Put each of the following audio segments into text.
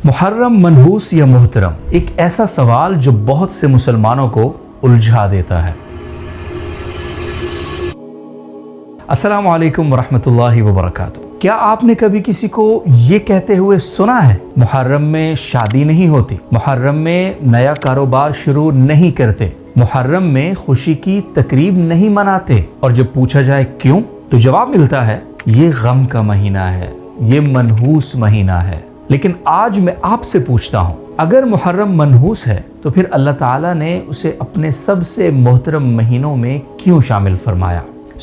محرم منحوس یا محترم، ایک ایسا سوال جو بہت سے مسلمانوں کو الجھا دیتا ہے۔ السلام علیکم ورحمۃ اللہ وبرکاتہ۔ کیا آپ نے کبھی کسی کو یہ کہتے ہوئے سنا ہے محرم میں شادی نہیں ہوتی، محرم میں نیا کاروبار شروع نہیں کرتے، محرم میں خوشی کی تقریب نہیں مناتے؟ اور جب پوچھا جائے کیوں تو جواب ملتا ہے یہ غم کا مہینہ ہے، یہ منحوس مہینہ ہے۔ لیکن آج میں آپ سے پوچھتا ہوں، اگر محرم منحوس ہے تو پھر اللہ تعالیٰ نے اسے اپنے سب سے محترم مہینوں میں کیوں شامل فرمایا؟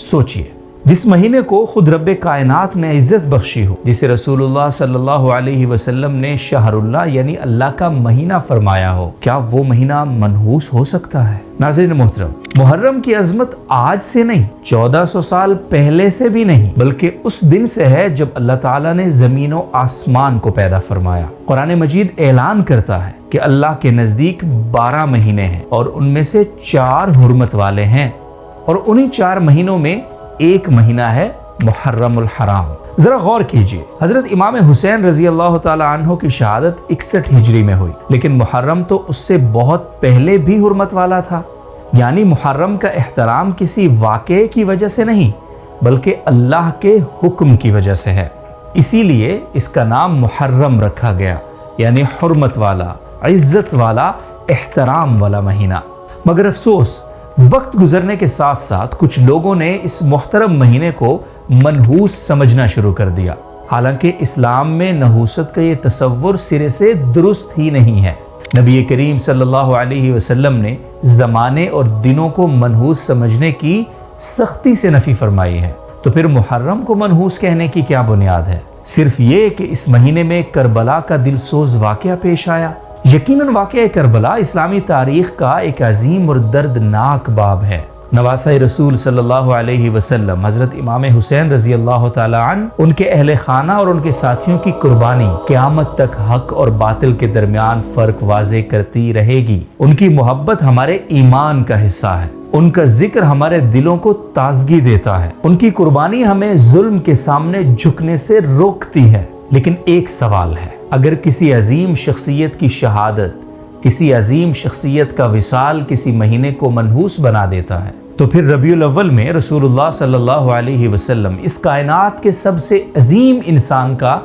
سوچئے، جس مہینے کو خود رب کائنات نے عزت بخشی ہو، جسے رسول اللہ صلی اللہ علیہ وسلم نے شہر اللہ یعنی اللہ کا مہینہ فرمایا ہو، کیا وہ مہینہ منحوس ہو سکتا ہے؟ ناظرین محترم، محرم کی عظمت آج سے نہیں، 1400 سال پہلے سے بھی نہیں، بلکہ اس دن سے ہے جب اللہ تعالیٰ نے زمین و آسمان کو پیدا فرمایا۔ قرآن مجید اعلان کرتا ہے کہ اللہ کے نزدیک 12 مہینے ہیں اور ان میں سے 4 حرمت والے ہیں، اور انہی 4 مہینوں میں ایک مہینہ ہے محرم الحرام۔ ذرا غور کیجئے، حضرت امام حسین رضی اللہ تعالی عنہ کی شہادت 61 ہجری میں ہوئی، لیکن محرم تو اس سے بہت پہلے بھی حرمت والا تھا۔ یعنی محرم کا احترام کسی واقعے کی وجہ سے نہیں بلکہ اللہ کے حکم کی وجہ سے ہے، اسی لیے اس کا نام محرم رکھا گیا، یعنی حرمت والا، عزت والا، احترام والا مہینہ۔ مگر افسوس، وقت گزرنے کے ساتھ ساتھ کچھ لوگوں نے اس محترم مہینے کو منحوس سمجھنا شروع کر دیا، حالانکہ اسلام میں نحوست کا یہ تصور سرے سے درست ہی نہیں ہے۔ نبی کریم صلی اللہ علیہ وسلم نے زمانے اور دنوں کو منحوس سمجھنے کی سختی سے نفی فرمائی ہے، تو پھر محرم کو منحوس کہنے کی کیا بنیاد ہے؟ صرف یہ کہ اس مہینے میں کربلا کا دل سوز واقعہ پیش آیا۔ یقیناً واقعہ کربلا اسلامی تاریخ کا ایک عظیم اور دردناک باب ہے۔ نواسہ رسول صلی اللہ علیہ وسلم حضرت امام حسین رضی اللہ تعالی عنہ، ان کے اہل خانہ اور ان کے ساتھیوں کی قربانی قیامت تک حق اور باطل کے درمیان فرق واضح کرتی رہے گی۔ ان کی محبت ہمارے ایمان کا حصہ ہے، ان کا ذکر ہمارے دلوں کو تازگی دیتا ہے، ان کی قربانی ہمیں ظلم کے سامنے جھکنے سے روکتی ہے۔ لیکن ایک سوال ہے، اگر کسی عظیم شخصیت کی شہادت، کسی عظیم شخصیت کا وصال کسی مہینے کو منحوس بنا دیتا ہے، تو پھر ربیع الاول میں رسول اللہ صلی اللہ علیہ وسلم اس کائنات کے سب سے عظیم انسان کا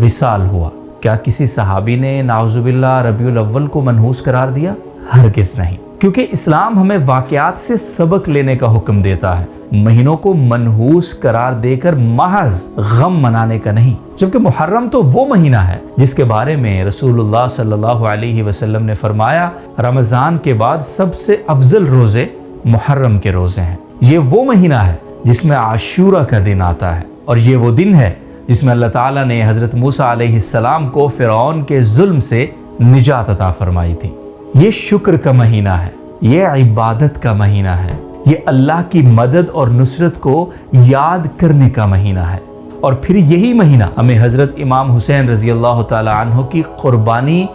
وصال ہوا، کیا کسی صحابی نے نعوذ باللہ ربیع الاول کو منحوس قرار دیا؟ ہرگز نہیں، کیونکہ اسلام ہمیں واقعات سے سبق لینے کا حکم دیتا ہے، مہینوں کو منحوس قرار دے کر محض غم منانے کا نہیں۔ جبکہ محرم تو وہ مہینہ ہے جس کے بارے میں رسول اللہ صلی اللہ علیہ وسلم نے فرمایا، رمضان کے بعد سب سے افضل روزے محرم کے روزے ہیں۔ یہ وہ مہینہ ہے جس میں عاشورہ کا دن آتا ہے، اور یہ وہ دن ہے جس میں اللہ تعالیٰ نے حضرت موسیٰ علیہ السلام کو فرعون کے ظلم سے نجات عطا فرمائی تھی۔ یہ شکر کا مہینہ ہے، یہ عبادت کا مہینہ ہے، یہ اللہ کی مدد اور نصرت کو یاد کرنے کا مہینہ ہے۔ اور پھر یہی مہینہ ہمیں حضرت امام حسین رضی اللہ تعالی عنہ کی قربانی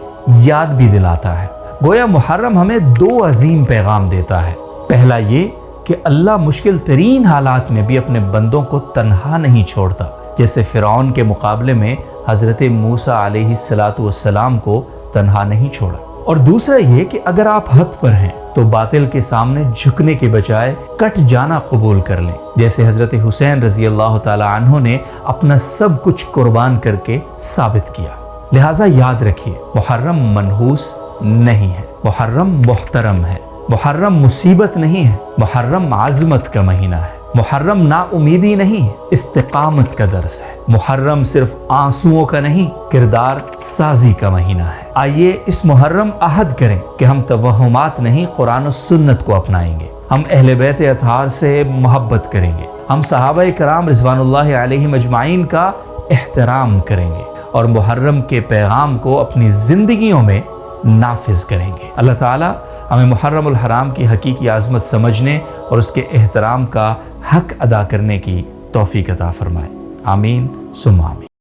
یاد بھی دلاتا ہے۔ گویا محرم ہمیں 2 عظیم پیغام دیتا ہے۔ پہلا یہ کہ اللہ مشکل ترین حالات میں بھی اپنے بندوں کو تنہا نہیں چھوڑتا، جیسے فرعون کے مقابلے میں حضرت موسیٰ علیہ السلام کو تنہا نہیں چھوڑا۔ اور دوسرا یہ کہ اگر آپ حق پر ہیں تو باطل کے سامنے جھکنے کے بجائے کٹ جانا قبول کر لیں، جیسے حضرت حسین رضی اللہ تعالی عنہ نے اپنا سب کچھ قربان کر کے ثابت کیا۔ لہٰذا یاد رکھیے، محرم منحوس نہیں ہے، محرم محترم ہے، محرم مصیبت نہیں ہے، محرم عظمت کا مہینہ ہے، محرم نا امیدی نہیں، استقامت کا درس ہے، محرم صرف آنسوؤں کا نہیں، کردار سازی کا مہینہ ہے۔ آئیے اس محرم عہد کریں کہ ہم توہمات نہیں، قرآن و سنت کو اپنائیں گے، ہم اہل بیت اطہار سے محبت کریں گے، ہم صحابہ کرام رضوان اللہ علیہم اجمعین کا احترام کریں گے، اور محرم کے پیغام کو اپنی زندگیوں میں نافذ کریں گے۔ اللہ تعالیٰ ہمیں محرم الحرام کی حقیقی عظمت سمجھنے اور اس کے احترام کا حق ادا کرنے کی توفیق عطا فرمائے۔ آمین ثم آمین۔